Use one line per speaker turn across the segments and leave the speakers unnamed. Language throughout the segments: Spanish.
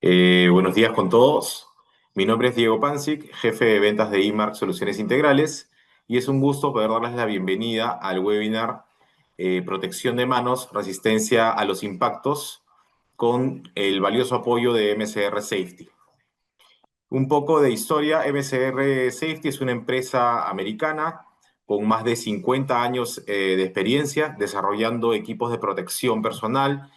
Buenos días con todos. Mi nombre es Diego Pancic, jefe de ventas de IMARC Soluciones Integrales, y es un gusto poder darles la bienvenida al webinar Protección de manos, resistencia a los impactos, con el valioso apoyo de MCR Safety. Un poco de historia: MCR Safety es una empresa americana con más de 50 años de experiencia desarrollando equipos de protección personal.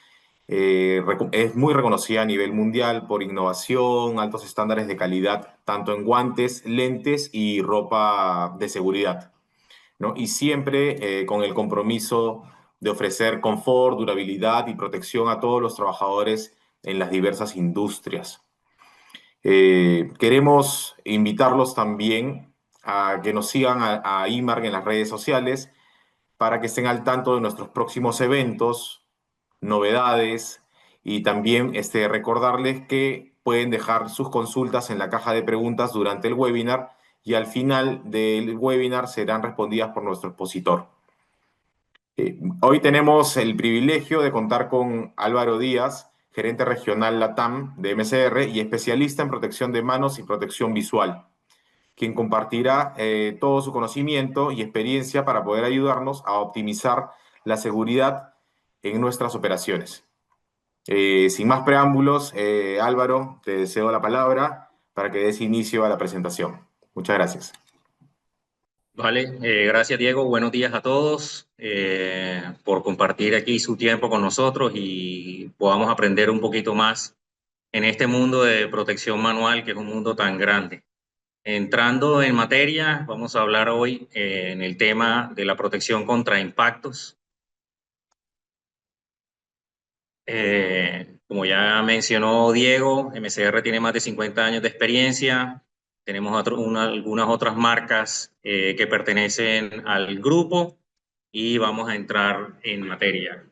Es muy reconocida a nivel mundial por innovación, altos estándares de calidad, tanto en guantes, lentes y ropa de seguridad, ¿no? Y siempre con el compromiso de ofrecer confort, durabilidad y protección a todos los trabajadores en las diversas industrias. Queremos invitarlos también a que nos sigan a IMARC en las redes sociales para que estén al tanto de nuestros próximos eventos, novedades, y también recordarles que pueden dejar sus consultas en la caja de preguntas durante el webinar y al final del webinar serán respondidas por nuestro expositor. Hoy tenemos el privilegio de contar con Álvaro Díaz, gerente regional LATAM de MCR y especialista en protección de manos y protección visual, quien compartirá todo su conocimiento y experiencia para poder ayudarnos a optimizar la seguridad en nuestras operaciones. Sin más preámbulos, Álvaro, te cedo la palabra para que des inicio a la presentación. Muchas gracias.
Vale, gracias Diego, buenos días a todos por compartir aquí su tiempo con nosotros y podamos aprender un poquito más en este mundo de protección manual, que es un mundo tan grande. Entrando en materia, vamos a hablar hoy en el tema de la protección contra impactos. Como ya mencionó Diego, MCR tiene más de 50 años de experiencia. Tenemos algunas otras marcas que pertenecen al grupo y vamos a entrar en materia.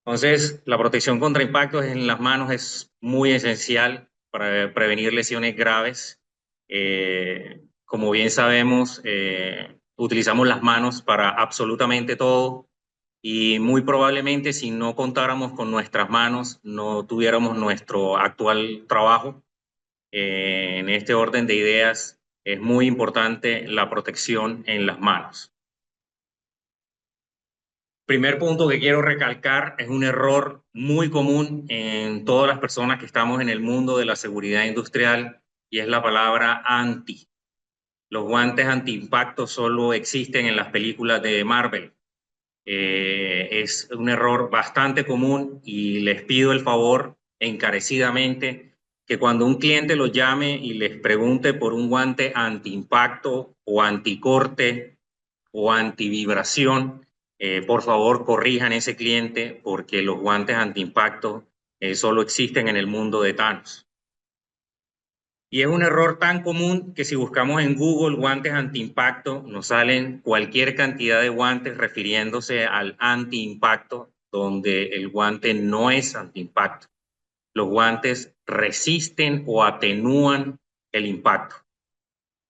Entonces, la protección contra impactos en las manos es muy esencial para prevenir lesiones graves. Como bien sabemos, utilizamos las manos para absolutamente todo y muy probablemente si no contáramos con nuestras manos, no tuviéramos nuestro actual trabajo. En este orden de ideas, es muy importante la protección en las manos. Primer punto que quiero recalcar, es un error muy común en todas las personas que estamos en el mundo de la seguridad industrial, y es la palabra anti. Los guantes anti-impacto solo existen en las películas de Marvel. Es un error bastante común y les pido el favor encarecidamente que cuando un cliente los llame y les pregunte por un guante anti-impacto o anticorte o antivibración, por favor corrijan ese cliente, porque los guantes antiimpacto solo existen en el mundo de Thanos. Y es un error tan común que si buscamos en Google guantes antiimpacto, nos salen cualquier cantidad de guantes refiriéndose al antiimpacto, donde el guante no es antiimpacto. Los guantes resisten o atenúan el impacto.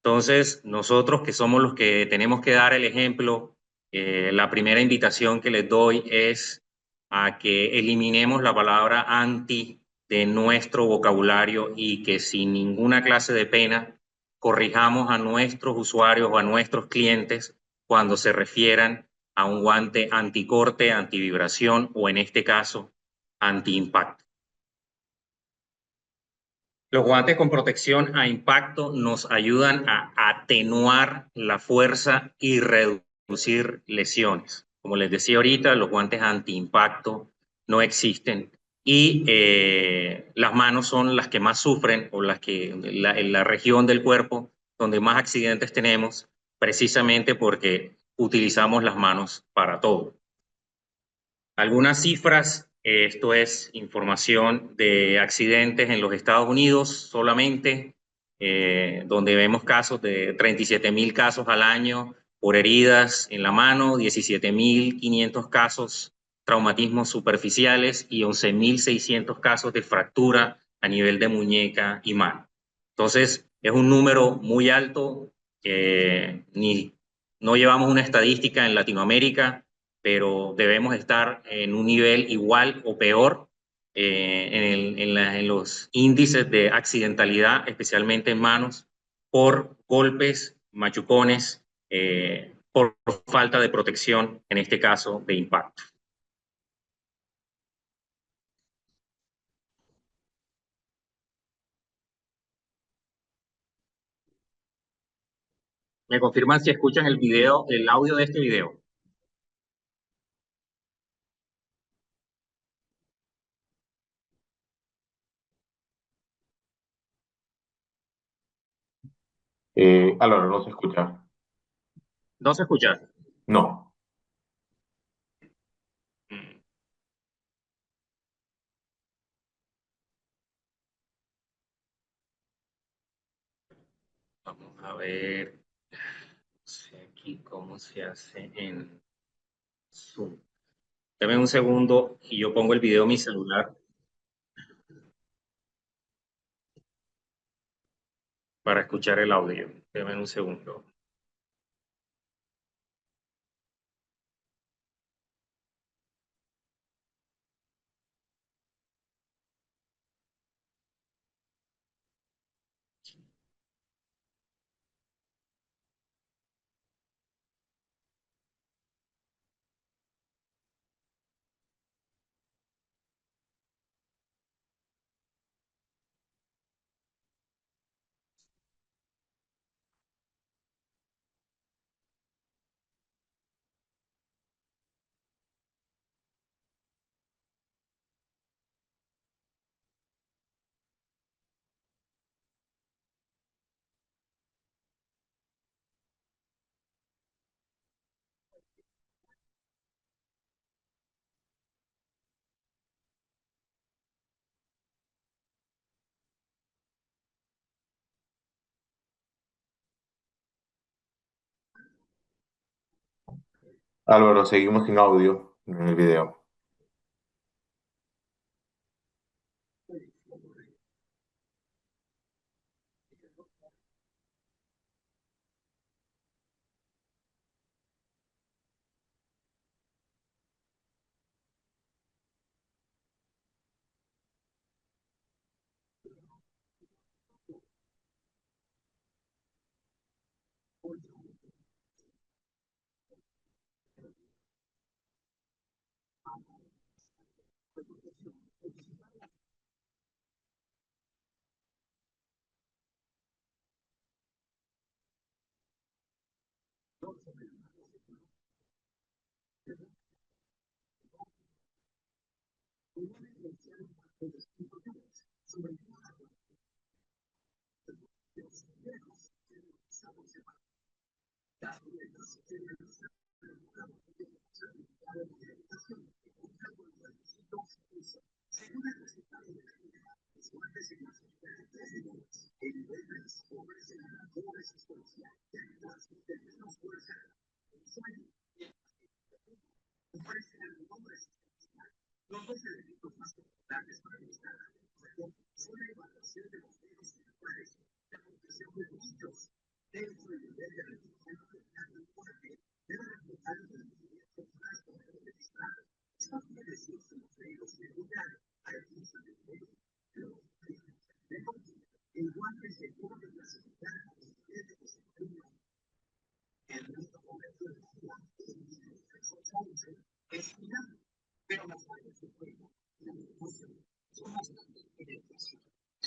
Entonces, nosotros que somos los que tenemos que dar el ejemplo, la primera invitación que les doy es a que eliminemos la palabra anti de nuestro vocabulario y que sin ninguna clase de pena corrijamos a nuestros usuarios o a nuestros clientes cuando se refieran a un guante anticorte, antivibración o en este caso antiimpacto. Los guantes con protección a impacto nos ayudan a atenuar la fuerza y reducir lesiones. Como les decía ahorita, los guantes anti-impacto no existen y las manos son las que más sufren, o las que en la región del cuerpo donde más accidentes tenemos, precisamente porque utilizamos las manos para todo. Algunas cifras, esto es información de accidentes en los Estados Unidos solamente, donde vemos casos de 37.000 casos al año por heridas en la mano, 17.500 casos traumatismos superficiales y 11.600 casos de fractura a nivel de muñeca y mano. Entonces, es un número muy alto. No llevamos una estadística en Latinoamérica, pero debemos estar en un nivel igual o peor en los índices de accidentalidad, especialmente en manos, por golpes, machucones, por falta de protección, en este caso de impacto. ¿Me confirman si escuchan el video, el audio de este video?
Álvaro, no se escucha.
¿No se escucha?
No.
Mm. Vamos a ver, no sé aquí cómo se hace en Zoom. Dame un segundo y yo pongo el video en mi celular para escuchar el audio. Dame un segundo.
Álvaro, seguimos sin audio en el video.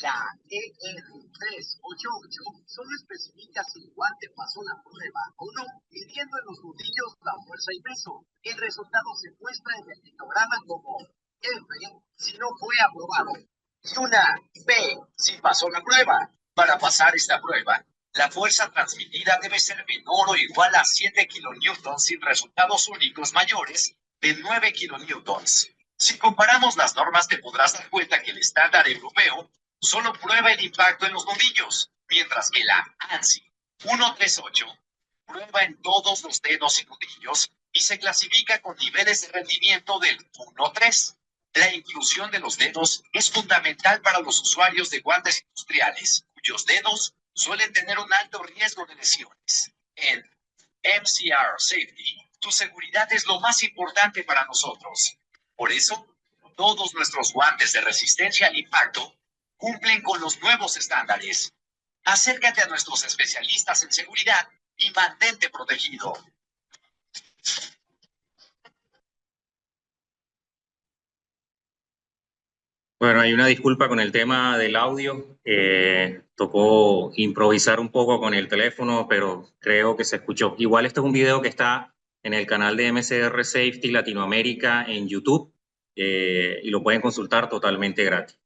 La ER388 solo especifica si el guante pasó la prueba o no, midiendo en los nudillos la fuerza y peso. El resultado se muestra en el histograma como F si no fue aprobado y una B si pasó la prueba. Para pasar esta prueba, la fuerza transmitida debe ser menor o igual a 7 kilonewtons sin resultados únicos mayores de 9 kilonewtons. Si comparamos las normas, te podrás dar cuenta que el estándar europeo solo prueba el impacto en los nudillos, mientras que la ANSI 138 prueba en todos los dedos y nudillos y se clasifica con niveles de rendimiento del 1-3. La inclusión de los dedos es fundamental para los usuarios de guantes industriales, cuyos dedos suelen tener un alto riesgo de lesiones. En MCR Safety, tu seguridad es lo más importante para nosotros. Por eso, Todos nuestros guantes de resistencia al impacto cumplen con los nuevos estándares. Acércate a nuestros especialistas en seguridad y mantente protegido.
Bueno, hay una disculpa con el tema del audio. Tocó improvisar un poco con el teléfono, pero creo que se escuchó. Igual este es un video que está en el canal de MCR Safety Latinoamérica en YouTube y lo pueden consultar totalmente gratis.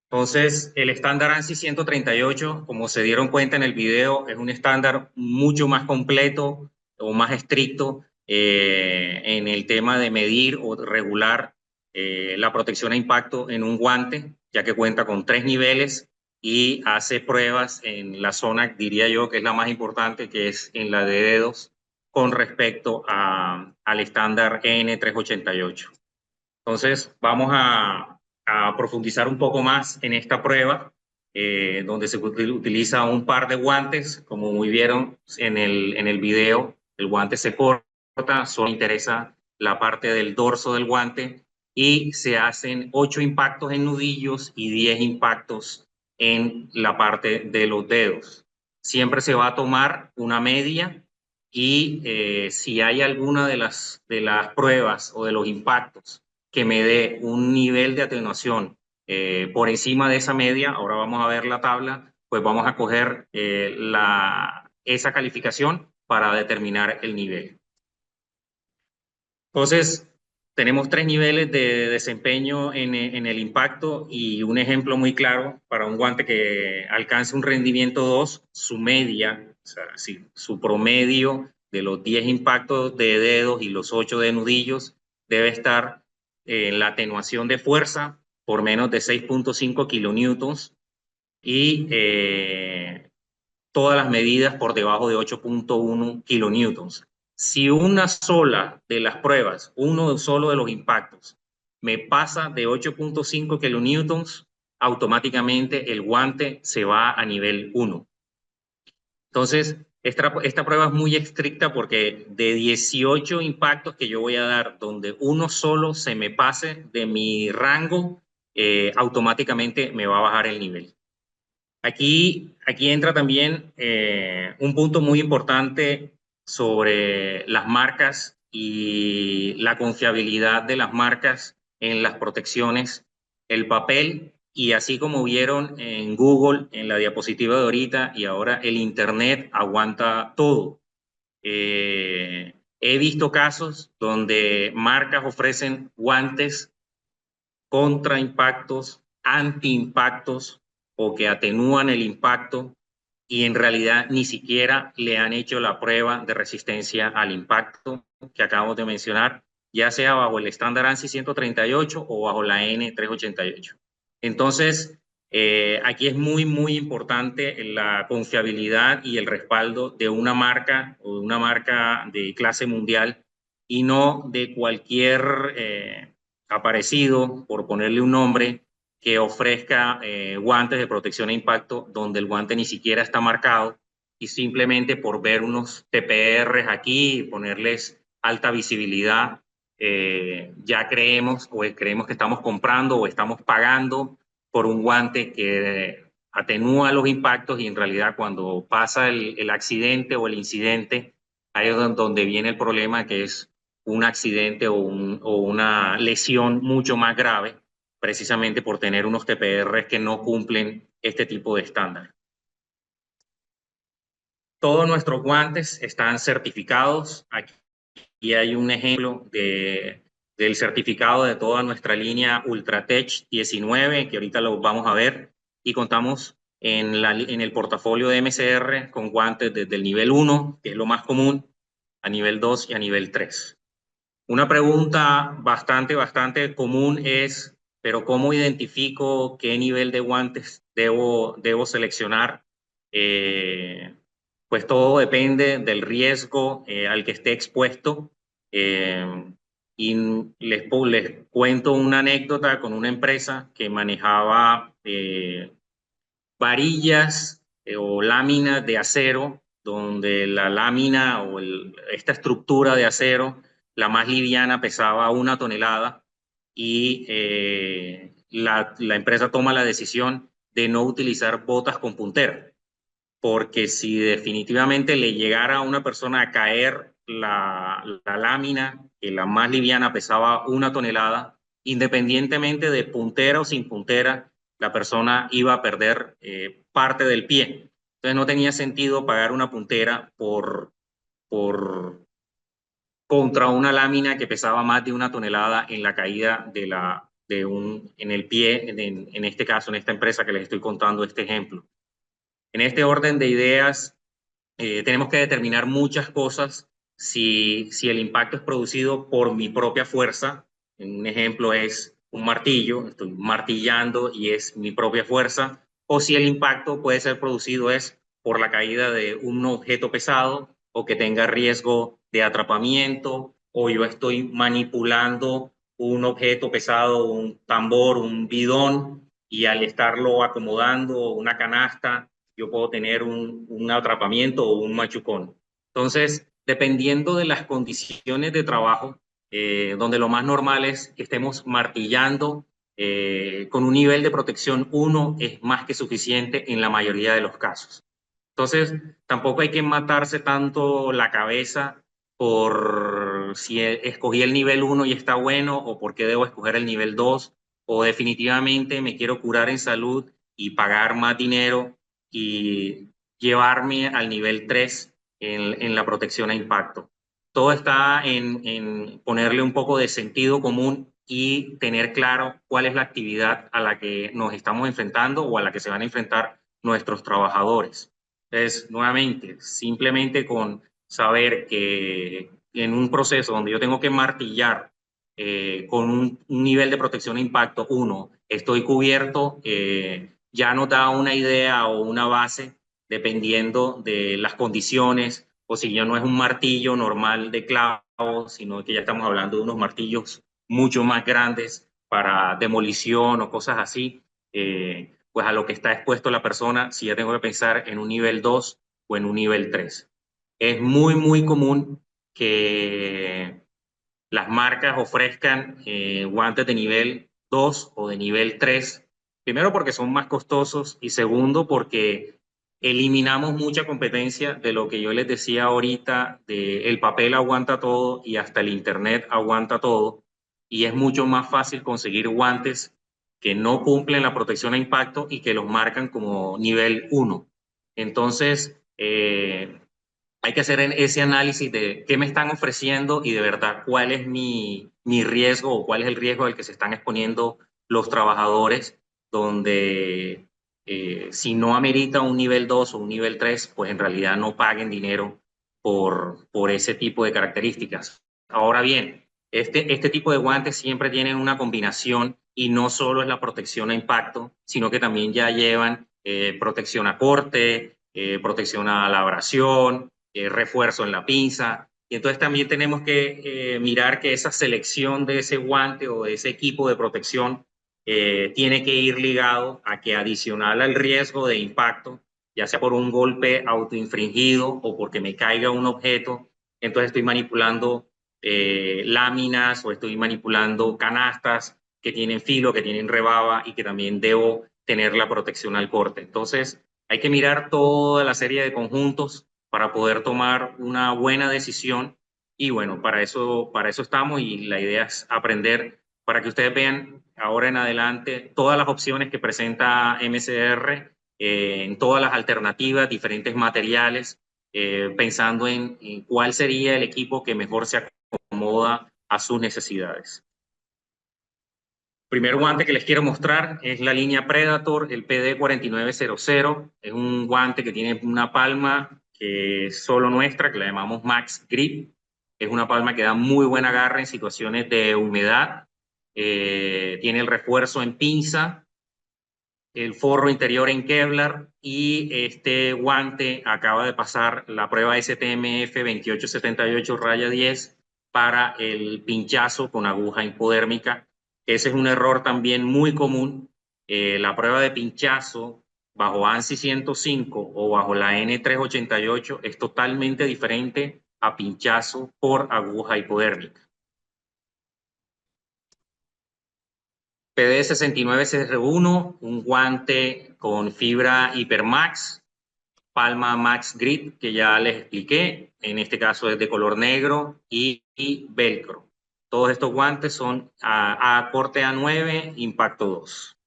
Entonces, el estándar ANSI 138, como se dieron cuenta en el video, es un estándar mucho más completo o más estricto en el tema de medir o regular la protección a impacto en un guante, ya que cuenta con 3 niveles y hace pruebas en la zona, diría yo, que es la más importante, que es en la de dedos, con respecto al estándar EN388. Entonces, vamos a profundizar un poco más en esta prueba, donde se utiliza un par de guantes, como muy vieron en el video, el guante se corta, solo interesa la parte del dorso del guante, y se hacen 8 impactos en nudillos y 10 impactos en la parte de los dedos. Siempre se va a tomar una media y si hay alguna de las pruebas o de los impactos que me dé un nivel de atenuación por encima de esa media, ahora vamos a ver la tabla, pues vamos a coger esa calificación para determinar el nivel. Entonces, tenemos 3 niveles de desempeño en el impacto y un ejemplo muy claro para un guante que alcance un rendimiento 2, su media, o sea, su promedio de los 10 impactos de dedos y los 8 de nudillos debe estar en la atenuación de fuerza por menos de 6.5 kilonewtons y todas las medidas por debajo de 8.1 kilonewtons. Si una sola de las pruebas, uno solo de los impactos, me pasa de 8.5 kilonewtons, automáticamente el guante se va a nivel 1. Entonces, esta prueba es muy estricta porque de 18 impactos que yo voy a dar, donde uno solo se me pase de mi rango, automáticamente me va a bajar el nivel. Aquí entra también un punto muy importante sobre las marcas y la confiabilidad de las marcas en las protecciones, el papel, y así como vieron en Google, en la diapositiva de ahorita, y ahora el Internet aguanta todo. He visto casos donde marcas ofrecen guantes contra impactos, anti-impactos o que atenúan el impacto y en realidad ni siquiera le han hecho la prueba de resistencia al impacto que acabamos de mencionar, ya sea bajo el estándar ANSI 138 o bajo la N388. Entonces, aquí es muy importante la confiabilidad y el respaldo de una marca o de una marca de clase mundial y no de cualquier aparecido, por ponerle un nombre, que ofrezca guantes de protección a impacto donde el guante ni siquiera está marcado y simplemente por ver unos TPRs aquí y ponerles alta visibilidad, ya creemos que estamos comprando o estamos pagando por un guante que atenúa los impactos y en realidad cuando pasa el accidente o el incidente, ahí es donde viene el problema, que es un accidente o una lesión mucho más grave, precisamente por tener unos TPRs que no cumplen este tipo de estándar. Todos nuestros guantes están certificados. Aquí hay un ejemplo del certificado de toda nuestra línea Ultratech 19, que ahorita lo vamos a ver, y contamos en el portafolio de MCR con guantes desde el nivel 1, que es lo más común, a nivel 2 y a nivel 3. Una pregunta bastante común es, pero ¿cómo identifico qué nivel de guantes debo seleccionar? Pues todo depende del riesgo al que esté expuesto. Y les cuento una anécdota con una empresa que manejaba varillas o láminas de acero, donde la lámina o esta estructura de acero, la más liviana, pesaba 1 tonelada y la empresa toma la decisión de no utilizar botas con puntera, porque si definitivamente le llegara a una persona a caer la lámina, que la más liviana pesaba 1 tonelada, independientemente de puntera o sin puntera, la persona iba a perder parte del pie. Entonces no tenía sentido pagar una puntera por contra una lámina que pesaba más de 1 tonelada en la caída en el pie, en este caso, en esta empresa que les estoy contando este ejemplo. En este orden de ideas, tenemos que determinar muchas cosas. Si el impacto es producido por mi propia fuerza, un ejemplo es un martillo, estoy martillando y es mi propia fuerza, o si el impacto puede ser producido es por la caída de un objeto pesado o que tenga riesgo de atrapamiento, o yo estoy manipulando un objeto pesado, un tambor, un bidón, y al estarlo acomodando, una canasta, yo puedo tener un atrapamiento o un machucón. Entonces, dependiendo de las condiciones de trabajo, donde lo más normal es que estemos martillando, con un nivel de protección 1 es más que suficiente en la mayoría de los casos. Entonces, tampoco hay que matarse tanto la cabeza por si escogí el nivel 1 y está bueno, o por qué debo escoger el nivel 2, o definitivamente me quiero curar en salud y pagar más dinero y llevarme al nivel 3 en la protección a impacto. Todo está en ponerle un poco de sentido común y tener claro cuál es la actividad a la que nos estamos enfrentando o a la que se van a enfrentar nuestros trabajadores. Entonces, nuevamente, simplemente con saber que en un proceso donde yo tengo que martillar con un nivel de protección a impacto 1, estoy cubierto, ya nos da una idea o una base dependiendo de las condiciones, o si ya no es un martillo normal de clavo, sino que ya estamos hablando de unos martillos mucho más grandes para demolición o cosas así, pues a lo que está expuesto la persona, si ya tengo que pensar en un nivel 2 o en un nivel 3. Es muy, muy común que las marcas ofrezcan guantes de nivel 2 o de nivel 3, primero porque son más costosos y segundo porque eliminamos mucha competencia de lo que yo les decía ahorita, de el papel aguanta todo y hasta el internet aguanta todo, y es mucho más fácil conseguir guantes que no cumplen la protección a impacto y que los marcan como nivel 1. Entonces, hay que hacer ese análisis de qué me están ofreciendo y de verdad cuál es mi riesgo o cuál es el riesgo al que se están exponiendo los trabajadores, donde si no amerita un nivel 2 o un nivel 3, pues en realidad no paguen dinero por ese tipo de características. Ahora bien, este tipo de guantes siempre tienen una combinación y no solo es la protección a impacto, sino que también ya llevan protección a corte, protección a la abrasión, refuerzo en la pinza. Y entonces también tenemos que mirar que esa selección de ese guante o de ese equipo de protección tiene que ir ligado a que, adicional al riesgo de impacto, ya sea por un golpe autoinfringido o porque me caiga un objeto, entonces estoy manipulando láminas o estoy manipulando canastas que tienen filo, que tienen rebaba y que también debo tener la protección al corte. Entonces hay que mirar toda la serie de conjuntos para poder tomar una buena decisión, y bueno, para eso estamos, y la idea es aprender para que ustedes vean ahora en adelante todas las opciones que presenta MCR, en todas las alternativas, diferentes materiales, pensando en cuál sería el equipo que mejor se acomoda a sus necesidades. Primer guante que les quiero mostrar es la línea Predator, el PD4900. Es un guante que tiene una palma que es solo nuestra, que la llamamos Max Grip. Es una palma que da muy buen agarre en situaciones de humedad. Tiene el refuerzo en pinza, el forro interior en Kevlar, y este guante acaba de pasar la prueba STMF 2878-10 para el pinchazo con aguja hipodérmica. Ese es un error también muy común. La prueba de pinchazo bajo ANSI 105 o bajo la N388 es totalmente diferente a pinchazo por aguja hipodérmica. PD69CR1, un guante con fibra Hypermax, palma Max Grip, que ya les expliqué, en este caso es de color negro, y velcro. Todos estos guantes son a corte A9, impacto 2.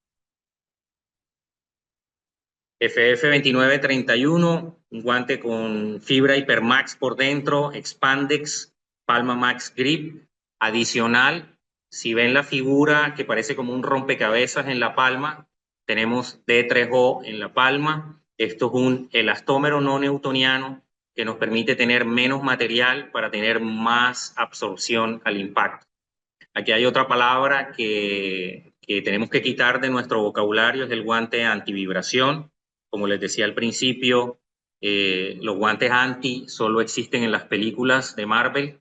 FF2931, un guante con fibra Hypermax por dentro, Expandex, palma Max Grip. Adicional, si ven la figura que parece como un rompecabezas en la palma, tenemos D3O en la palma. Esto es un elastómero no newtoniano que nos permite tener menos material para tener más absorción al impacto. Aquí hay otra palabra que tenemos que quitar de nuestro vocabulario, es el guante antivibración. Como les decía al principio, los guantes anti solo existen en las películas de Marvel.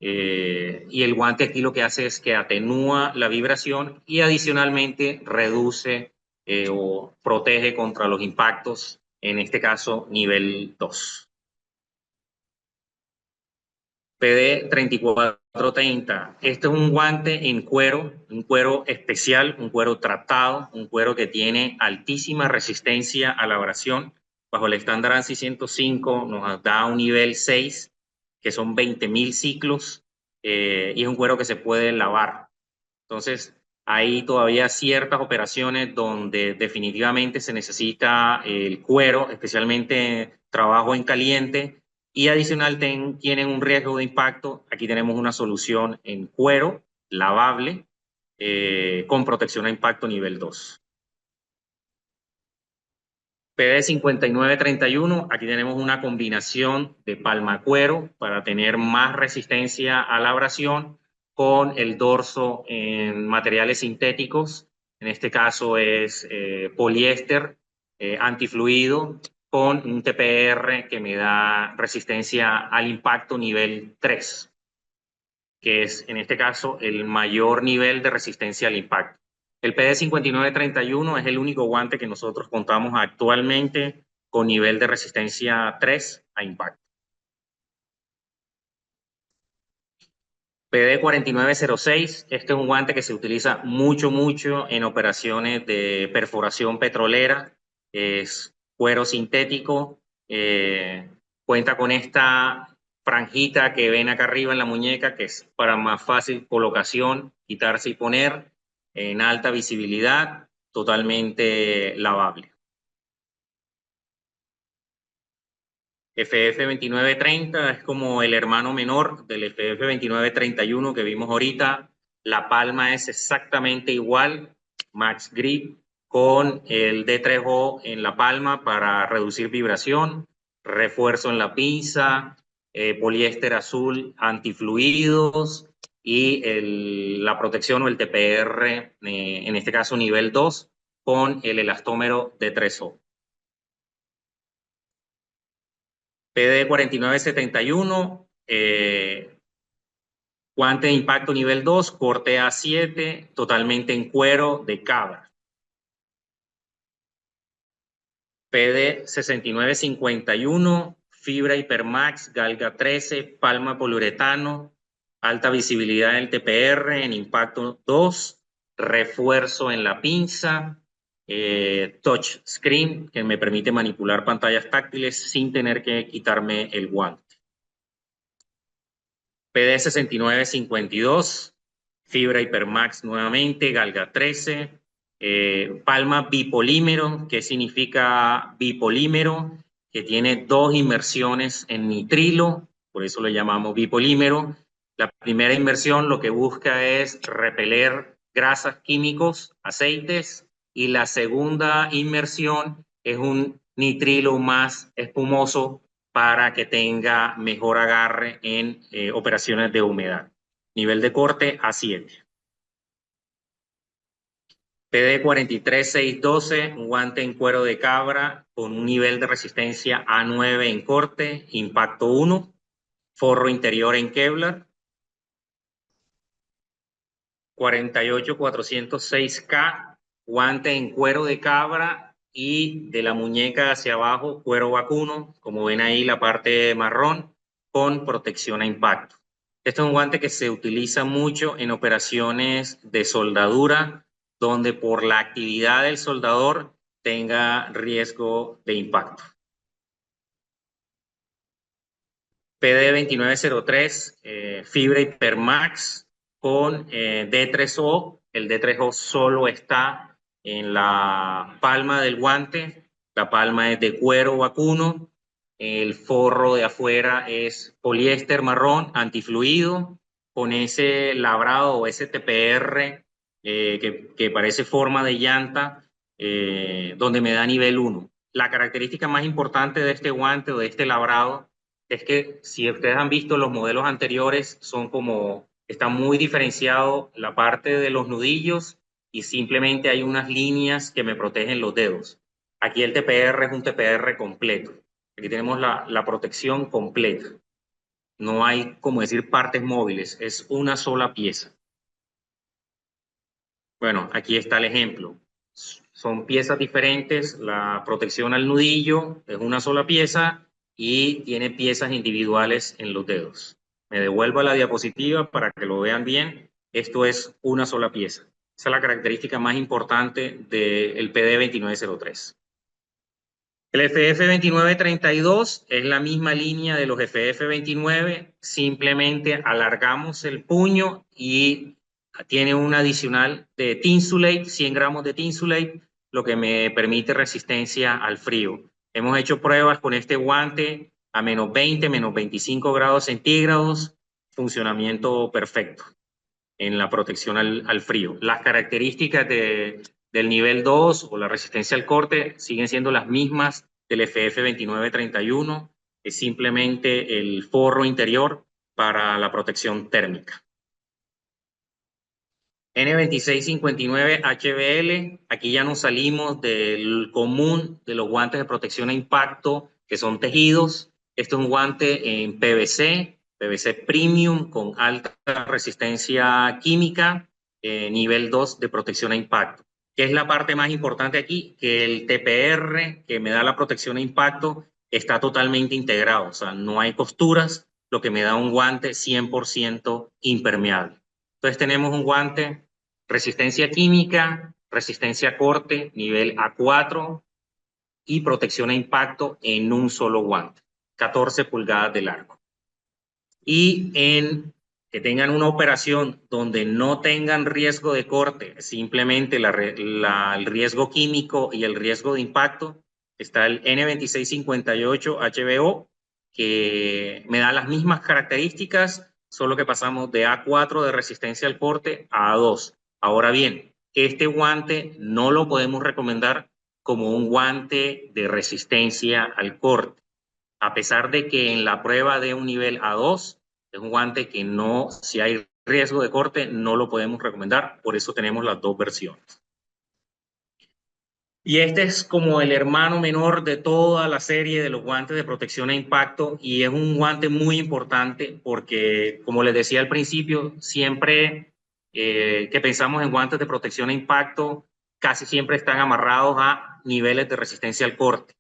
Y el guante aquí lo que hace es que atenúa la vibración y adicionalmente reduce o protege contra los impactos, en este caso nivel 2. PD3430. Este es un guante en cuero, un cuero especial, un cuero tratado, un cuero que tiene altísima resistencia a la abrasión. Bajo el estándar ANSI 105 nos da un nivel 6, que son 20.000 ciclos, y es un cuero que se puede lavar. Entonces, hay todavía ciertas operaciones donde definitivamente se necesita el cuero, especialmente trabajo en caliente, y adicional tienen un riesgo de impacto. Aquí tenemos una solución en cuero, lavable, con protección a impacto nivel 2. PD5931, aquí tenemos una combinación de palmacuero para tener más resistencia a la abrasión con el dorso en materiales sintéticos. En este caso es poliéster antifluido con un TPR que me da resistencia al impacto nivel 3, que es en este caso el mayor nivel de resistencia al impacto. El PD5931 es el único guante que nosotros contamos actualmente con nivel de resistencia 3 a impacto. PD4906, este es un guante que se utiliza mucho en operaciones de perforación petrolera, es cuero sintético, cuenta con esta franjita que ven acá arriba en la muñeca, que es para más fácil colocación, quitarse y poner, en alta visibilidad, totalmente lavable. FF2930 es como el hermano menor del FF2931 que vimos ahorita. La palma es exactamente igual, Max Grip, con el D3O en la palma para reducir vibración, refuerzo en la pinza, poliéster azul antifluidos y la protección o el TPR, en este caso nivel 2, con el elastómero D3O. PD4971, guante de impacto nivel 2, corte A7, totalmente en cuero de cabra. PD6951, fibra Hypermax, galga 13, palma poliuretano, alta visibilidad del TPR en impacto 2, refuerzo en la pinza, touch screen, que me permite manipular pantallas táctiles sin tener que quitarme el guante. PD6952, fibra Hypermax nuevamente, galga 13, palma bipolímero. ¿Qué significa bipolímero? Que tiene dos inmersiones en nitrilo, por eso lo llamamos bipolímero. La primera inmersión lo que busca es repeler grasas químicos, aceites, y la segunda inmersión es un nitrilo más espumoso para que tenga mejor agarre en operaciones de humedad. Nivel de corte A7. PD43612, un guante en cuero de cabra con un nivel de resistencia A9 en corte, impacto 1, forro interior en Kevlar. 48406K, guante en cuero de cabra y de la muñeca hacia abajo, cuero vacuno, como ven ahí la parte marrón, con protección a impacto. Este es un guante que se utiliza mucho en operaciones de soldadura donde por la actividad del soldador tenga riesgo de impacto. PD 2903, fibra Hypermax con D3O. El D3O solo está en la palma del guante. La palma es de cuero vacuno. El forro de afuera es poliéster marrón antifluido con ese labrado o ese TPR que parece forma de llanta, donde me da nivel 1. La característica más importante de este guante o de este labrado es que si ustedes han visto los modelos anteriores, está muy diferenciado la parte de los nudillos y simplemente hay unas líneas que me protegen los dedos. Aquí el TPR es un TPR completo. Aquí tenemos la protección completa. No hay, como decir, partes móviles, es una sola pieza. Bueno, aquí está el ejemplo. Son piezas diferentes, la protección al nudillo es una sola pieza y tiene piezas individuales en los dedos. Me devuelvo a la diapositiva para que lo vean bien. Esto es una sola pieza. Esa es la característica más importante del PD 2903. El FF 2932 es la misma línea de los FF 29, simplemente alargamos el puño y tiene un adicional de Tinsulate, 100 gramos de Tinsulate, lo que me permite resistencia al frío. Hemos hecho pruebas con este guante a menos 20, menos 25 grados centígrados, funcionamiento perfecto en la protección al frío. Las características del nivel 2 o la resistencia al corte siguen siendo las mismas del FF 2931, es simplemente el forro interior para la protección térmica. N2659 HBL, aquí ya nos salimos del común de los guantes de protección a impacto que son tejidos. Este es un guante en PVC, PVC Premium con alta resistencia química, nivel 2 de protección a impacto. ¿Qué es la parte más importante aquí? Que el TPR que me da la protección a impacto está totalmente integrado, o sea, no hay costuras, lo que me da un guante 100% impermeable. Entonces tenemos un guante resistencia química, resistencia a corte, nivel A4 y protección a impacto en un solo guante, 14 pulgadas de largo. Y que tengan una operación donde no tengan riesgo de corte, simplemente el riesgo químico y el riesgo de impacto, está el N2658 HBO, que me da las mismas características, solo que pasamos de A4 de resistencia al corte a A2. Ahora bien, este guante no lo podemos recomendar como un guante de resistencia al corte, a pesar de que en la prueba de un nivel A2 es un guante que no, si hay riesgo de corte, no lo podemos recomendar, por eso tenemos las dos versiones. Y este es como el hermano menor de toda la serie de los guantes de protección a impacto y es un guante muy importante porque, como les decía al principio, siempre que pensamos en guantes de protección a impacto, casi siempre están amarrados a niveles de resistencia al corte.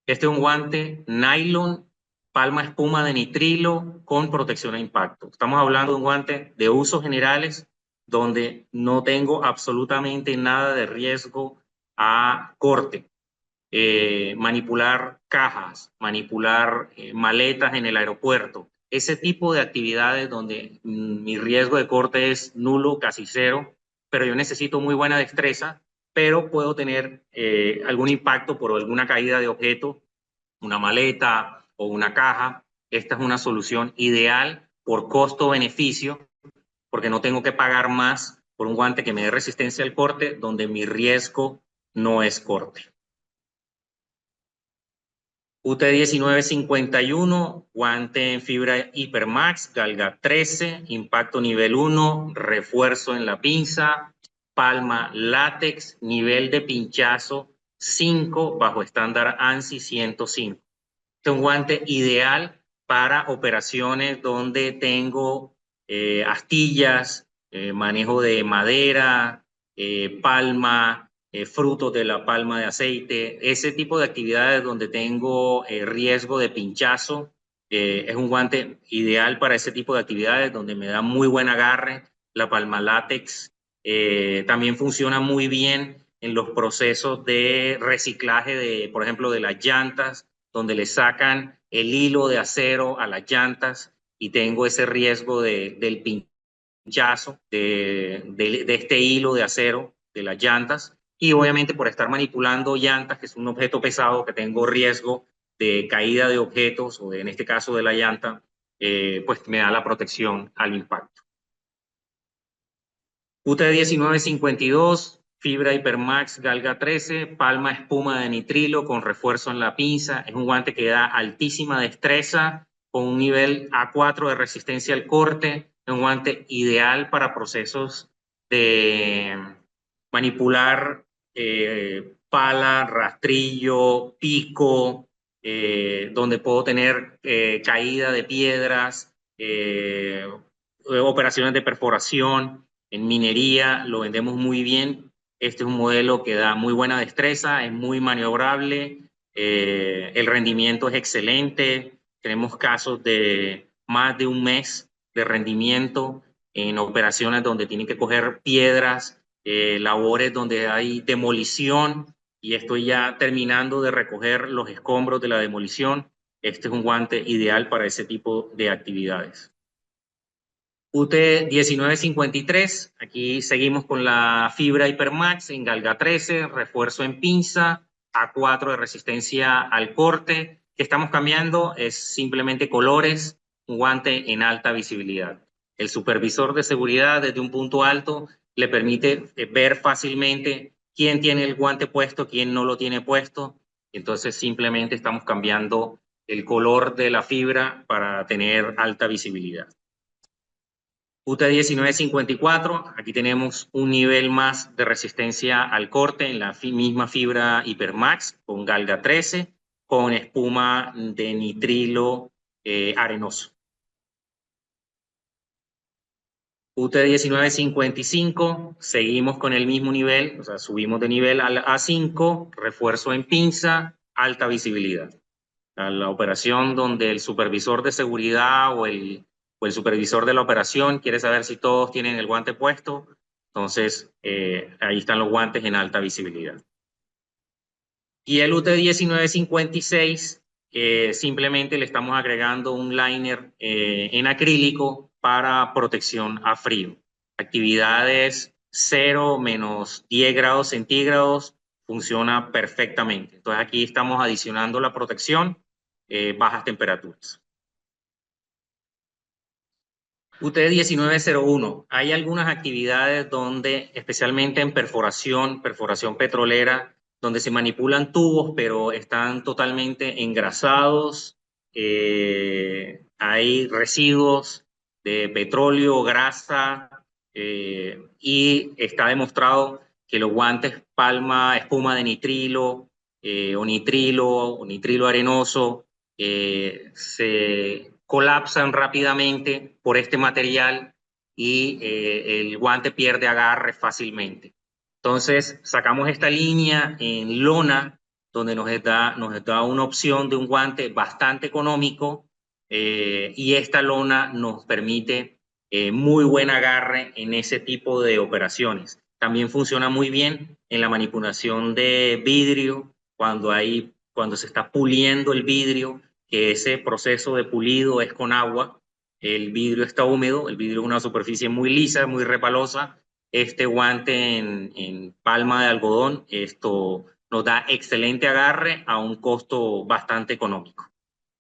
Este es un guante nylon, palma espuma de nitrilo con protección a impacto. Estamos hablando de un guante de usos generales donde no tengo absolutamente nada de riesgo a corte. Manipular cajas, manipular maletas en el aeropuerto, ese tipo de actividades donde mi riesgo de corte es nulo, casi cero, pero yo necesito muy buena destreza, pero puedo tener algún impacto por alguna caída de objeto, una maleta o una caja. Esta es una solución ideal por costo-beneficio, porque no tengo que pagar más por un guante que me dé resistencia al corte, donde mi riesgo no es corte. UT1951, guante en fibra Hypermax, galga 13, impacto nivel 1, refuerzo en la pinza, palma látex, nivel de pinchazo 5 bajo estándar ANSI 105. Este es un guante ideal para operaciones donde tengo astillas, manejo de madera, palma, frutos de la palma de aceite, ese tipo de actividades donde tengo riesgo de pinchazo. Es un guante ideal para ese tipo de actividades donde me da muy buen agarre. La palma látex También funciona muy bien en los procesos de reciclaje de, por ejemplo, de las llantas, donde le sacan el hilo de acero a las llantas y tengo ese riesgo del pinchazo de este hilo de acero de las llantas. Y obviamente por estar manipulando llantas, que es un objeto pesado, que tengo riesgo de caída de objetos, o en este caso de la llanta, pues me da la protección al impacto. UT 1952, fibra Hypermax Galga 13, palma espuma de nitrilo con refuerzo en la pinza. Es un guante que da altísima destreza con un nivel A4 de resistencia al corte. Es un guante ideal para procesos de manipular pala, rastrillo, pico, donde puedo tener caída de piedras, operaciones de perforación. En minería lo vendemos muy bien. Este es un modelo que da muy buena destreza, es muy maniobrable, el rendimiento es excelente. Tenemos casos de más de un mes de rendimiento en operaciones donde tienen que coger piedras, labores donde hay demolición, y estoy ya terminando de recoger los escombros de la demolición. Este es un guante ideal para ese tipo de actividades. UT 1953, aquí seguimos con la fibra Hypermax en Galga 13, refuerzo en pinza, A4 de resistencia al corte. Que estamos cambiando es simplemente colores, un guante en alta visibilidad. El supervisor de seguridad desde un punto alto le permite ver fácilmente quién tiene el guante puesto, quién no lo tiene puesto. Entonces simplemente estamos cambiando el color de la fibra para tener alta visibilidad. UT 1954, aquí tenemos un nivel más de resistencia al corte en la misma fibra Hypermax con Galga 13, con espuma de nitrilo arenoso. UT 1955, seguimos con el mismo nivel, o sea, subimos de nivel al A5, refuerzo en pinza, alta visibilidad. La operación donde el supervisor de seguridad o el supervisor de la operación quiere saber si todos tienen el guante puesto, entonces ahí están los guantes en alta visibilidad. Y el UT 1956, simplemente le estamos agregando un liner en acrílico para protección a frío. Actividades 0, menos 10 grados centígrados, funciona perfectamente. Entonces aquí estamos adicionando la protección, bajas temperaturas. UT 1901, hay algunas actividades donde, especialmente en perforación petrolera, donde se manipulan tubos, pero están totalmente engrasados, hay residuos de petróleo, grasa, y está demostrado que los guantes palma, espuma de nitrilo, o nitrilo arenoso, se colapsan rápidamente por este material y el guante pierde agarre fácilmente. Entonces sacamos esta línea en lona, donde nos da una opción de un guante bastante económico, y esta lona nos permite muy buen agarre en ese tipo de operaciones. También funciona muy bien en la manipulación de vidrio, cuando se está puliendo el vidrio, que ese proceso de pulido es con agua, el vidrio está húmedo, el vidrio es una superficie muy lisa, muy resbalosa. Este guante en palma de algodón, esto nos da excelente agarre a un costo bastante económico.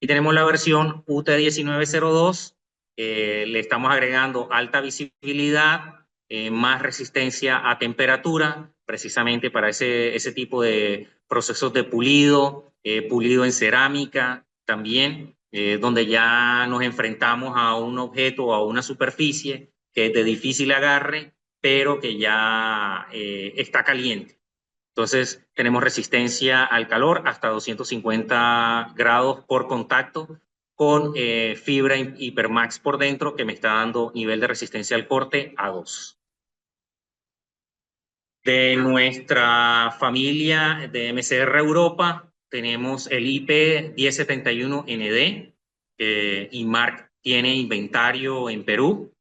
Y tenemos la versión UT 1902, le estamos agregando alta visibilidad, más resistencia a temperatura, precisamente para ese tipo de procesos de pulido, pulido en cerámica también, donde ya nos enfrentamos a un objeto o a una superficie que es de difícil agarre, pero que ya está caliente. Entonces tenemos resistencia al calor hasta 250 grados por contacto, con fibra Hypermax por dentro, que me está dando nivel de resistencia al corte a 2. De nuestra familia de MCR Europa tenemos el IP 1071ND, IMARC tiene inventario en Perú.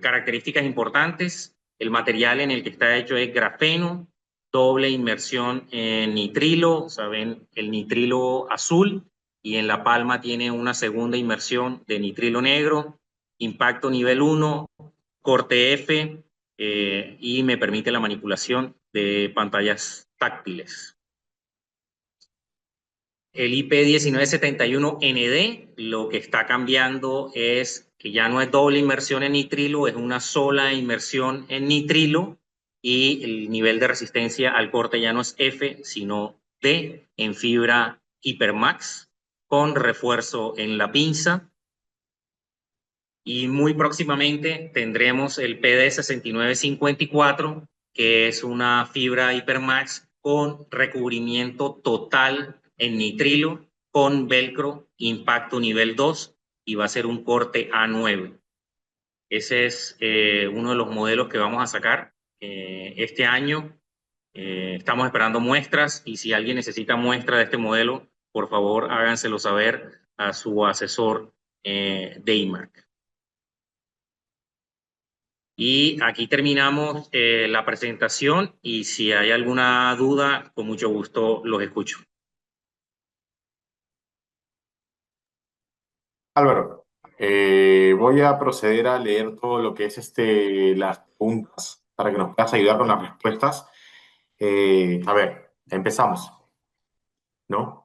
Características importantes: El material en el que está hecho es grafeno, doble inmersión en nitrilo, o sea, ven el nitrilo azul, y en la palma tiene una segunda inmersión de nitrilo negro, impacto nivel 1, corte F, y me permite la manipulación de pantallas táctiles. El IP1971ND lo que está cambiando es que ya no es doble inmersión en nitrilo, es una sola inmersión en nitrilo, y el nivel de resistencia al corte ya no es F, sino D en fibra Hypermax, con refuerzo en la pinza. Y muy próximamente tendremos el PD6954, que es una fibra Hypermax con recubrimiento total en nitrilo, con velcro, impacto nivel 2, y va a ser un corte A9. Ese es uno de los modelos que vamos a sacar este año. Estamos esperando muestras, y si alguien necesita muestra de este modelo, por favor háganselo saber a su asesor de IMARC. Y aquí terminamos la presentación, y si hay alguna duda, con mucho gusto los escucho.
Álvaro, voy a proceder a leer todo lo que es las preguntas para que nos puedas ayudar con las respuestas. A ver, empezamos, ¿no?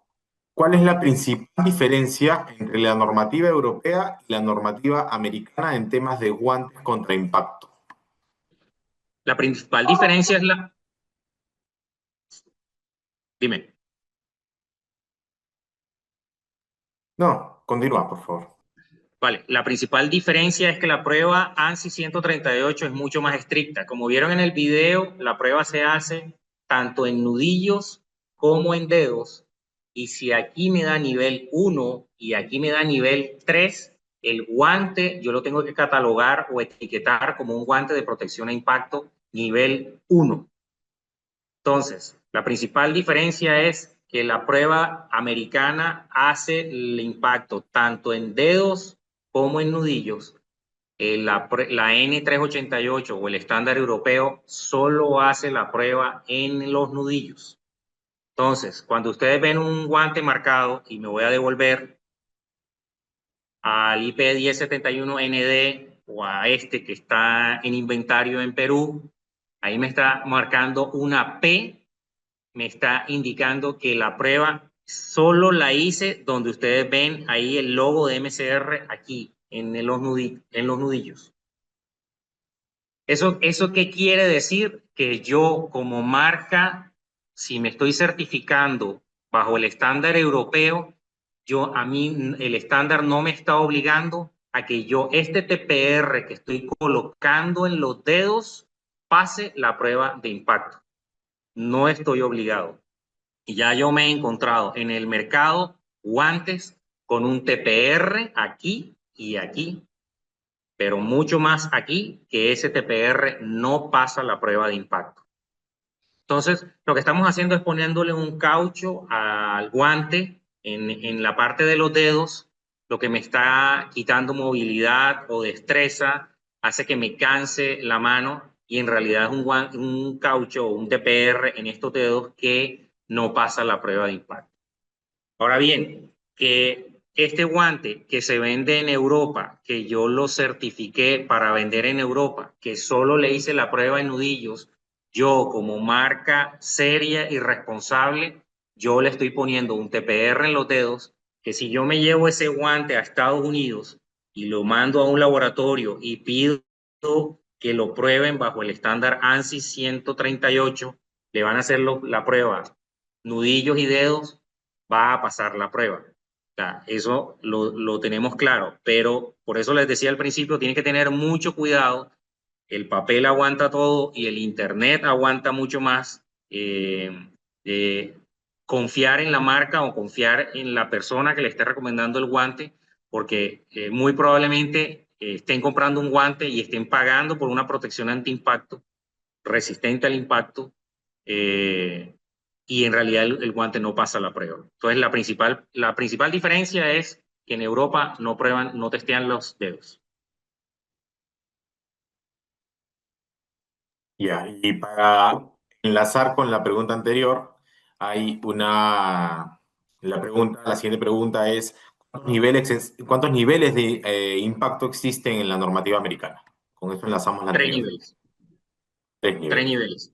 ¿Cuál es la principal diferencia entre la normativa europea y la normativa americana en temas de guantes contra impacto?
La principal diferencia es la... Dime.
No, continúa, por favor.
Vale, la principal diferencia es que la prueba ANSI 138 es mucho más estricta. Como vieron en el video, la prueba se hace tanto en nudillos como en dedos. Y si aquí me da nivel 1 y aquí me da nivel 3, el guante yo lo tengo que catalogar o etiquetar como un guante de protección a impacto nivel 1. Entonces, la principal diferencia es que la prueba americana hace el impacto tanto en dedos como en nudillos. La N388 o el estándar europeo solo hace la prueba en los nudillos. Entonces, cuando ustedes ven un guante marcado, y me voy a devolver al IP1071ND o a este que está en inventario en Perú, ahí me está marcando una P, me está indicando que la prueba solo la hice donde ustedes ven ahí el logo de MCR aquí, en los nudillos. ¿Eso qué quiere decir? Que yo como marca, si me estoy certificando bajo el estándar europeo, a mí el estándar no me está obligando a que yo este TPR que estoy colocando en los dedos pase la prueba de impacto. No estoy obligado. Y ya yo me he encontrado en el mercado guantes con un TPR aquí y aquí, pero mucho más aquí, que ese TPR no pasa la prueba de impacto. Entonces, lo que estamos haciendo es poniéndole un caucho al guante en la parte de los dedos, lo que me está quitando movilidad o destreza, hace que me canse la mano, y en realidad es un caucho o un TPR en estos dedos que no pasa la prueba de impacto. Ahora bien, que este guante que se vende en Europa, que yo lo certifiqué para vender en Europa, que solo le hice la prueba en nudillos, yo como marca seria y responsable, yo le estoy poniendo un TPR en los dedos, que si yo me llevo ese guante a Estados Unidos y lo mando a un laboratorio y pido que lo prueben bajo el estándar ANSI 138, le van a hacer la prueba nudillos y dedos, va a pasar la prueba. O sea, eso lo tenemos claro, pero por eso les decía al principio, tienen que tener mucho cuidado. El papel aguanta todo y el internet aguanta mucho más. Confiar en la marca o confiar en la persona que le esté recomendando el guante, porque muy probablemente estén comprando un guante y estén pagando por una protección anti-impacto, resistente al impacto, y en realidad el guante no pasa la prueba. Entonces, la principal diferencia es que en Europa no prueban, no testean los dedos.
Ya, y para enlazar con la pregunta anterior, la siguiente pregunta es, ¿cuántos niveles de impacto existen en la normativa americana? Con eso enlazamos la
Tres
anterior.
niveles,
Tres
tres
niveles.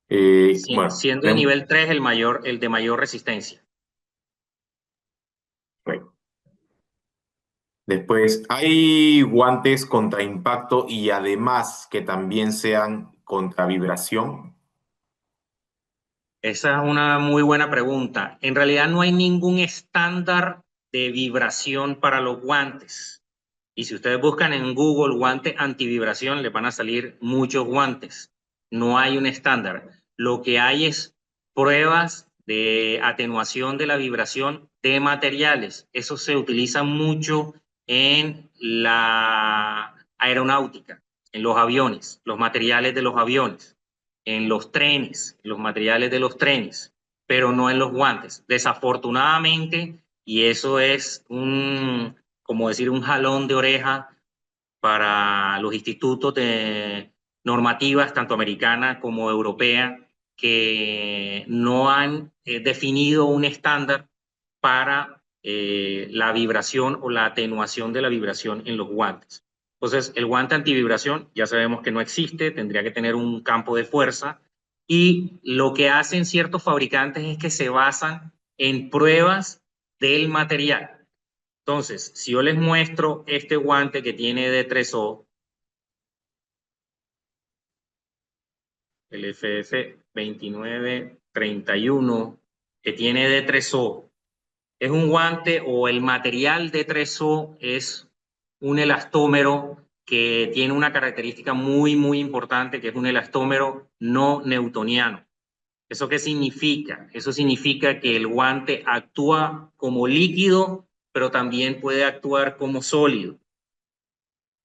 niveles.
Bueno,
Siendo el nivel 3 el de mayor resistencia.
correcto. Después, ¿hay guantes contra impacto y además que también sean contra vibración?
Esa es una muy buena pregunta. En realidad no hay ningún estándar de vibración para los guantes. Y si ustedes buscan en Google guante antivibración, les van a salir muchos guantes. No hay un estándar. Lo que hay es pruebas de atenuación de la vibración de materiales. Eso se utiliza mucho en la aeronáutica, en los aviones, los materiales de los aviones, en los trenes, los materiales de los trenes, pero no en los guantes. Desafortunadamente, y eso es como decir, un jalón de oreja para los institutos de normativas, tanto americana como europea, que no han definido un estándar para la vibración o la atenuación de la vibración en los guantes. Entonces, el guante antivibración ya sabemos que no existe, tendría que tener un campo de fuerza, y lo que hacen ciertos fabricantes es que se basan en pruebas del material. Entonces, si yo les muestro este guante que tiene D3O, el FF2931, que tiene D3O, es un guante, o el material D3O es un elastómero que tiene una característica muy, muy importante, que es un elastómero no newtoniano. ¿Eso qué significa? Eso significa que el guante actúa como líquido, pero también puede actuar como sólido.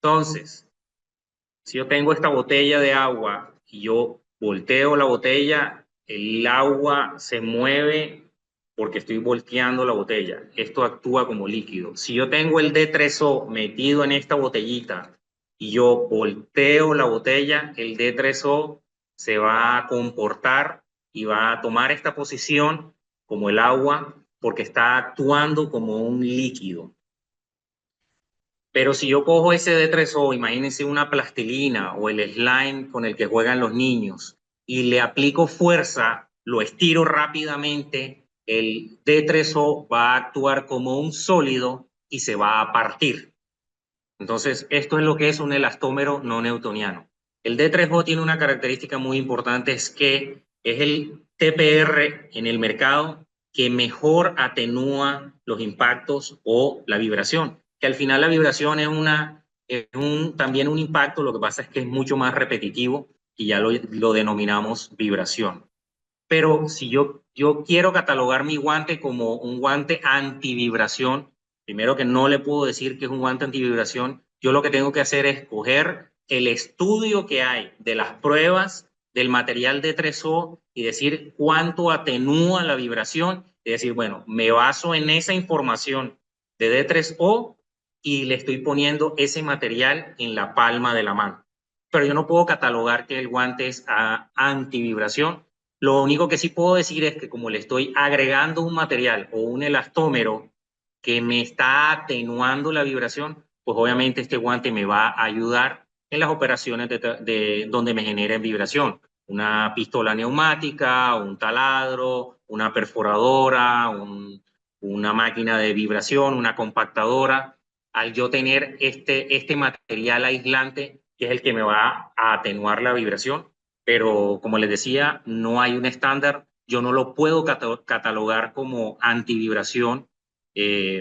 Entonces, si yo tengo esta botella de agua y yo volteo la botella, el agua se mueve porque estoy volteando la botella. Esto actúa como líquido. Si yo tengo el D3O metido en esta botellita y yo volteo la botella, el D3O se va a comportar y va a tomar esta posición como el agua porque está actuando como un líquido. Pero si yo cojo ese D3O, imagínense una plastilina o el slime con el que juegan los niños, y le aplico fuerza, lo estiro rápidamente, el D3O va a actuar como un sólido y se va a partir. Entonces, esto es lo que es un elastómero no newtoniano. El D3O tiene una característica muy importante, es que es el TPR en el mercado que mejor atenúa los impactos o la vibración. Que al final la vibración es también un impacto, lo que pasa es que es mucho más repetitivo y ya lo denominamos vibración. Pero si yo quiero catalogar mi guante como un guante antivibración, primero que no le puedo decir que es un guante antivibración, yo lo que tengo que hacer es coger el estudio que hay de las pruebas del material D3O y decir cuánto atenúa la vibración, y decir, bueno, me baso en esa información de D3O y le estoy poniendo ese material en la palma de la mano. Pero yo no puedo catalogar que el guante es antivibración. Lo único que sí puedo decir es que como le estoy agregando un material o un elastómero que me está atenuando la vibración, pues obviamente este guante me va a ayudar en las operaciones de donde me generen vibración. Una pistola neumática, un taladro, una perforadora, una máquina de vibración, una compactadora. Al yo tener este material aislante, que es el que me va a atenuar la vibración, pero como les decía, no hay un estándar. Yo no lo puedo catalogar como antivibración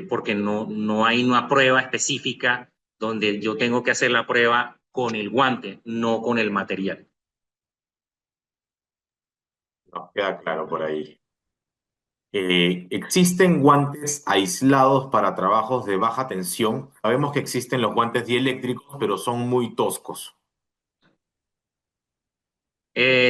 porque no hay una prueba específica donde yo tengo que hacer la prueba con el guante, no con el material.
No, queda claro por ahí. ¿Existen guantes aislados para trabajos de baja tensión? Sabemos que existen los guantes dieléctricos, pero son muy toscos.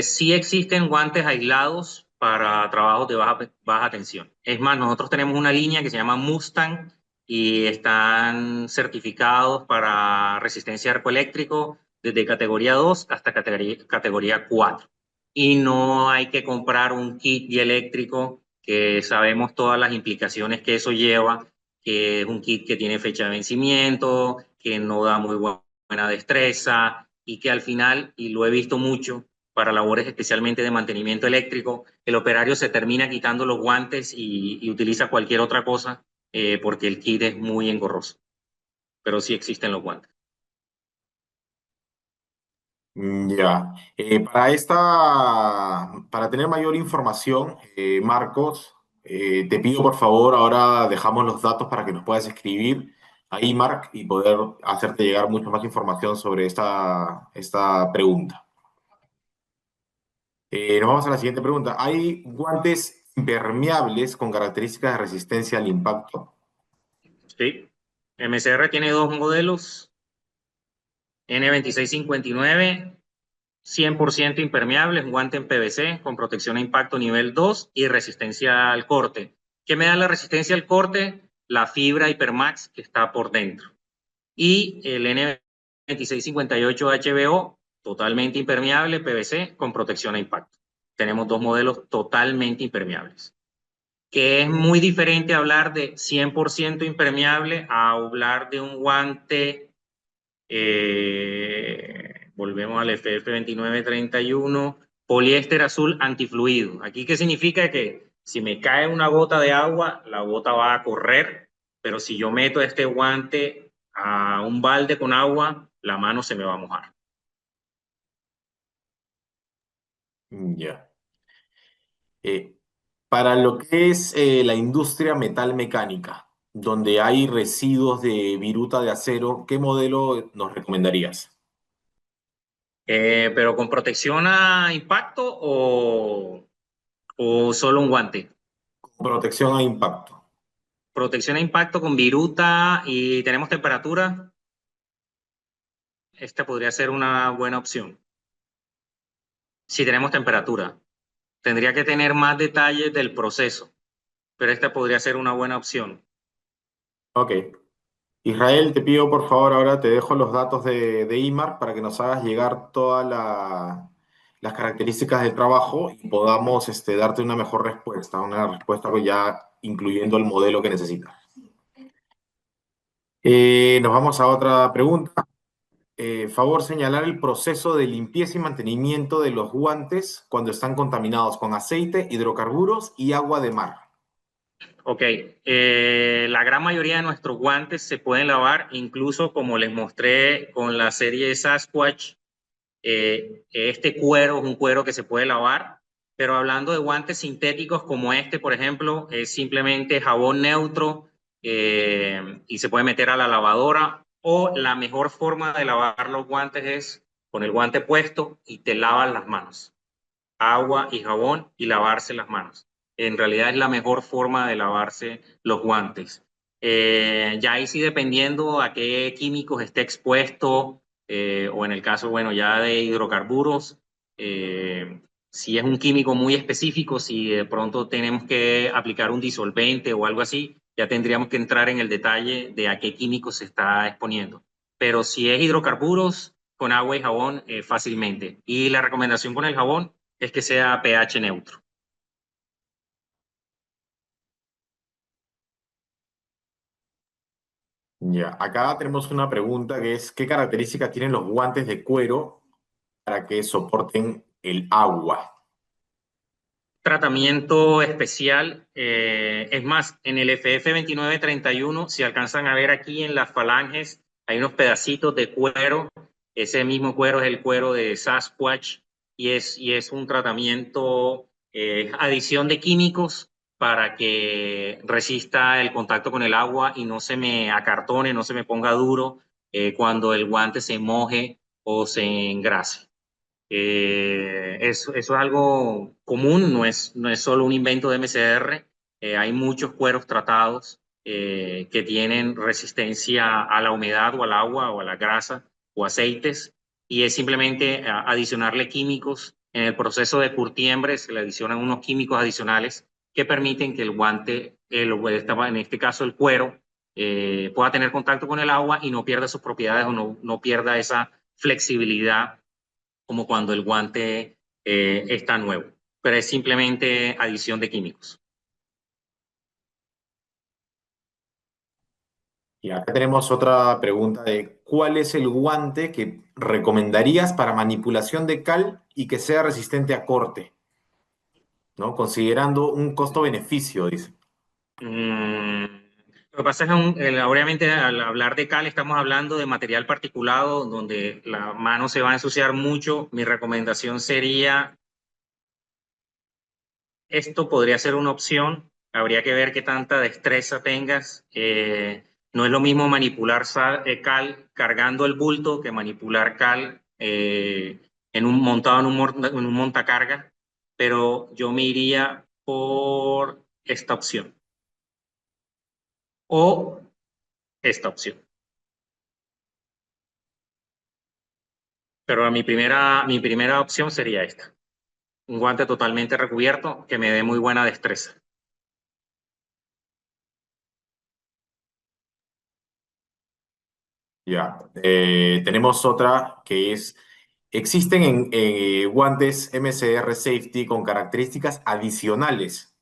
Sí existen guantes aislados para trabajos de baja tensión. Es más, nosotros tenemos una línea que se llama Mustang y están certificados para resistencia a arco eléctrico, desde categoría 2 hasta categoría 4. Y no hay que comprar un kit dieléctrico que sabemos todas las implicaciones que eso lleva, que es un kit que tiene fecha de vencimiento, que no da muy buena destreza y que al final, y lo he visto mucho para labores especialmente de mantenimiento eléctrico, el operario se termina quitando los guantes y utiliza cualquier otra cosa porque el kit es muy engorroso. Pero sí existen los guantes.
Ya. Para tener mayor información, Marcos, te pido por favor, ahora dejamos los datos para que nos puedas escribir ahí, Marc, y poder hacerte llegar mucha más información sobre esta pregunta. Nos vamos a la siguiente pregunta. ¿Hay guantes impermeables con características de resistencia al impacto?
Sí. MCR tiene dos modelos, N2659, 100% impermeable, un guante en PVC con protección a impacto nivel 2 y resistencia al corte. ¿Qué me da la resistencia al corte? La fibra Hypermax que está por dentro. Y el N2658 HBO, totalmente impermeable, PVC con protección a impacto. Tenemos dos modelos totalmente impermeables. Que es muy diferente hablar de 100% impermeable a hablar de un guante, volvemos al FF2931, poliéster azul antifluido. ¿Aquí qué significa? Que si me cae una gota de agua, la gota va a correr, pero si yo meto este guante a un balde con agua, la mano se me va a mojar.
Ya. Eh, para lo que es la industria metalmecánica, donde hay residuos de viruta de acero, ¿qué modelo nos recomendarías?
Pero con protección a impacto o solo un guante.
Protección a impacto.
Protección a impacto con viruta y tenemos temperatura. Esta podría ser una buena opción. Si tenemos temperatura, tendría que tener más detalles del proceso, pero esta podría ser una buena opción.
Ok. Israel, te pido por favor, ahora te dejo los datos de IMAR para que nos hagas llegar todas las características del trabajo y podamos darte una respuesta pues ya incluyendo el modelo que necesitas. Nos vamos a otra pregunta. Favor señalar el proceso de limpieza y mantenimiento de los guantes cuando están contaminados con aceite, hidrocarburos y agua de mar.
Ok, la gran mayoría de nuestros guantes se pueden lavar, incluso como les mostré con la serie Sasquatch, este cuero es un cuero que se puede lavar, pero hablando de guantes sintéticos como este, por ejemplo, es simplemente jabón neutro y se puede meter a la lavadora, o la mejor forma de lavar los guantes es con el guante puesto y te lavas las manos. Agua y jabón y lavarse las manos. En realidad es la mejor forma de lavarse los guantes. Ya ahí sí, dependiendo a qué químicos esté expuesto, o en el caso, bueno, ya de hidrocarburos, si es un químico muy específico, si de pronto tenemos que aplicar un disolvente o algo así, ya tendríamos que entrar en el detalle de a qué químico se está exponiendo. Pero si es hidrocarburos, con agua y jabón, fácilmente. Y la recomendación con el jabón es que sea pH neutro.
Ya, acá tenemos una pregunta que es, ¿qué características tienen los guantes de cuero para que soporten el agua?
Tratamiento especial, es más, en el FF2931, si alcanzan a ver aquí en las falanges, hay unos pedacitos de cuero. Ese mismo cuero es el cuero de Sasquatch y es un tratamiento, adición de químicos para que resista el contacto con el agua y no se me acartone, no se me ponga duro cuando el guante se moje o se engrase. Eso es algo común, no es solo un invento de MCR. Hay muchos cueros tratados que tienen resistencia a la humedad o al agua o a la grasa o aceites, y es simplemente adicionarle químicos. En el proceso de curtiembre se le adicionan unos químicos adicionales que permiten que el guante, en este caso el cuero, pueda tener contacto con el agua y no pierda sus propiedades o no pierda esa flexibilidad como cuando el guante está nuevo, pero es simplemente adición de químicos.
Y acá tenemos otra pregunta de ¿cuál es el guante que recomendarías para manipulación de cal y que sea resistente a corte? ¿No? Considerando un costo-beneficio, dice.
Mm, lo que pasa es que obviamente al hablar de cal estamos hablando de material particulado donde la mano se va a ensuciar mucho. Mi recomendación sería, esto podría ser una opción, habría que ver qué tanta destreza tengas. No es lo mismo manipular cal cargando el bulto que manipular cal montado en un montacarga, pero yo me iría por esta opción o esta opción. Pero mi primera opción sería esta. Un guante totalmente recubierto que me dé muy buena destreza.
Ya. Tenemos otra que es, existen guantes MCR Safety con características adicionales,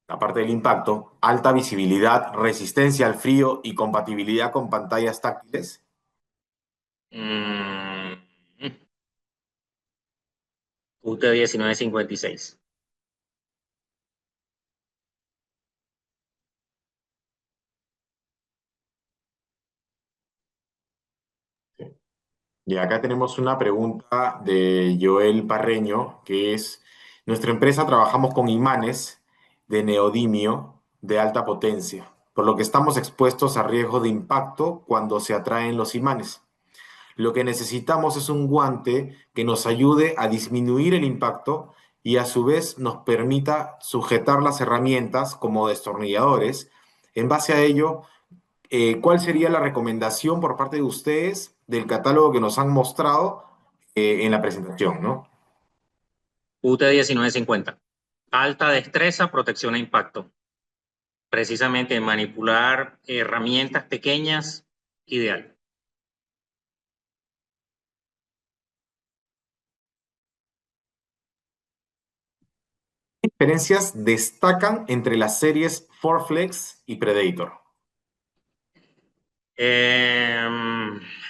aparte del impacto, alta visibilidad, resistencia al frío y compatibilidad con pantallas táctiles.
Mm, UT 1956.
Y acá tenemos una pregunta de Joel Parreño, que es, nuestra empresa trabajamos con imanes de neodimio de alta potencia, por lo que estamos expuestos a riesgo de impacto cuando se atraen los imanes. Lo que necesitamos es un guante que nos ayude a disminuir el impacto y a su vez nos permita sujetar las herramientas como destornilladores. En base a ello, ¿cuál sería la recomendación por parte de ustedes del catálogo que nos han mostrado en la presentación, ¿no?
UT 1950. Alta destreza, protección a impacto. Precisamente manipular herramientas pequeñas, ideal.
¿Qué diferencias destacan entre las series Forflex y Predator?
Eh,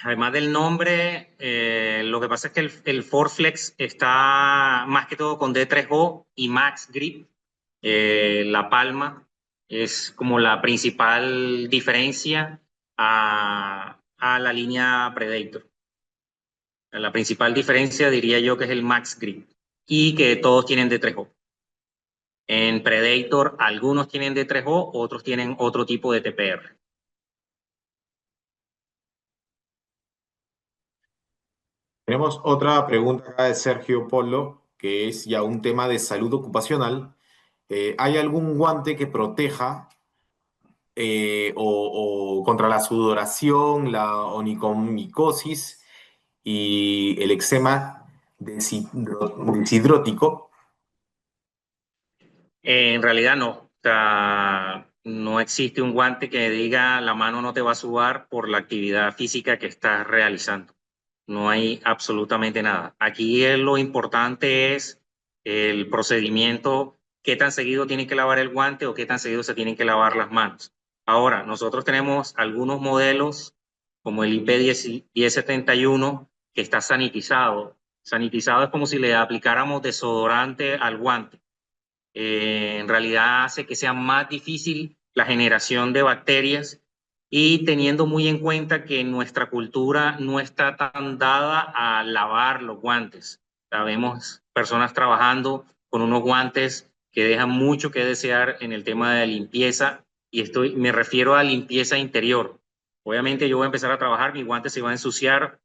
Además del nombre, lo que pasa es que el Forflex está más que todo con D3O y Max Grip. La palma es como la principal diferencia a la línea Predator. La principal diferencia diría yo que es el Max Grip y que todos tienen D3O. En Predator algunos tienen D3O, otros tienen otro tipo de TPR.
Tenemos otra pregunta acá de Sergio Polo, que es ya un tema de salud ocupacional. ¿Hay algún guante que proteja o contra la sudoración, la onicomicosis y el eczema desidrótico?
En realidad no. O sea, no existe un guante que diga la mano no te va a sudar por la actividad física que estás realizando. No hay absolutamente nada. Aquí lo importante es el procedimiento, qué tan seguido tienen que lavar el guante o qué tan seguido se tienen que lavar las manos. Ahora, nosotros tenemos algunos modelos como el IP1071 que está sanitizado. Sanitizado es como si le aplicáramos desodorante al guante. En realidad hace que sea más difícil la generación de bacterias y teniendo muy en cuenta que nuestra cultura no está tan dada a lavar los guantes. Sabemos personas trabajando con unos guantes que dejan mucho que desear en el tema de limpieza y me refiero a limpieza interior. Obviamente yo voy a empezar a trabajar, mi guante se va a ensuciar,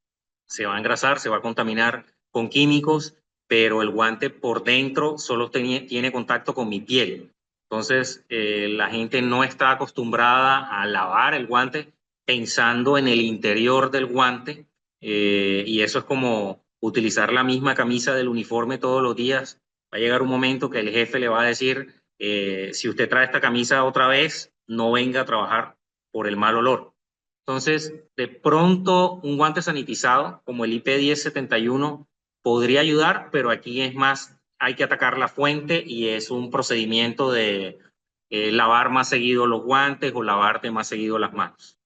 se va a engrasar, se va a contaminar con químicos, pero el guante por dentro solo tiene contacto con mi piel. Entonces, la gente no está acostumbrada a lavar el guante pensando en el interior del guante, y eso es como utilizar la misma camisa del uniforme todos los días. Va a llegar un momento que el jefe le va a decir, si usted trae esta camisa otra vez, no venga a trabajar por el mal olor. Entonces, de pronto, un guante sanitizado como el IP1071 podría ayudar, pero aquí es más, hay que atacar la fuente y es un procedimiento de lavar más seguido los guantes o lavarte más seguido las manos.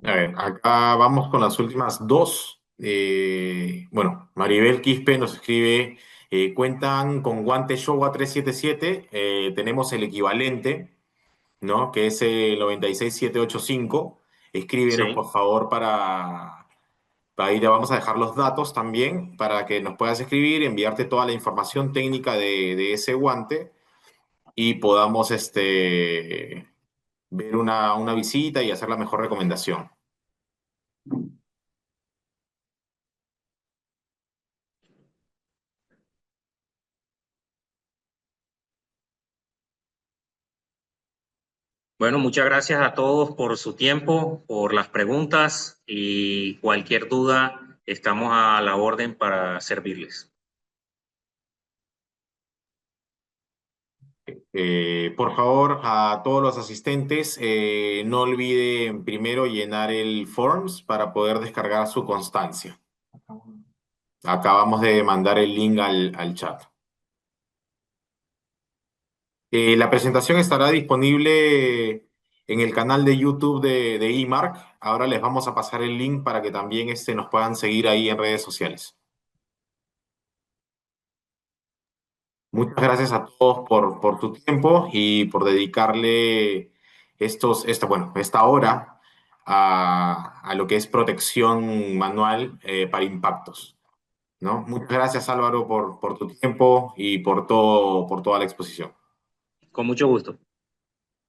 A ver, acá vamos con las últimas dos. Bueno, Maribel Quispe nos escribe, cuentan con guante Showa 377, tenemos el equivalente, ¿no? Que es el 96785. Escríbenos,
Sí.
por favor, ahí te vamos a dejar los datos también para que nos puedas escribir, enviarte toda la información técnica de ese guante y podamos ver una visita y hacer la mejor recomendación.
Bueno, muchas gracias a todos por su tiempo, por las preguntas y cualquier duda, estamos a la orden para servirles.
Por favor, a todos los asistentes, no olviden primero llenar el forms para poder descargar su constancia. Acabamos de mandar el link al chat. La presentación estará disponible en el canal de YouTube de IMARC. Ahora les vamos a pasar el link para que también nos puedan seguir ahí en redes sociales. Muchas gracias a todos por tu tiempo y por dedicarle esta hora a lo que es protección manual para impactos, ¿no? Muchas gracias, Álvaro, por tu tiempo y por toda la exposición.
Con mucho gusto.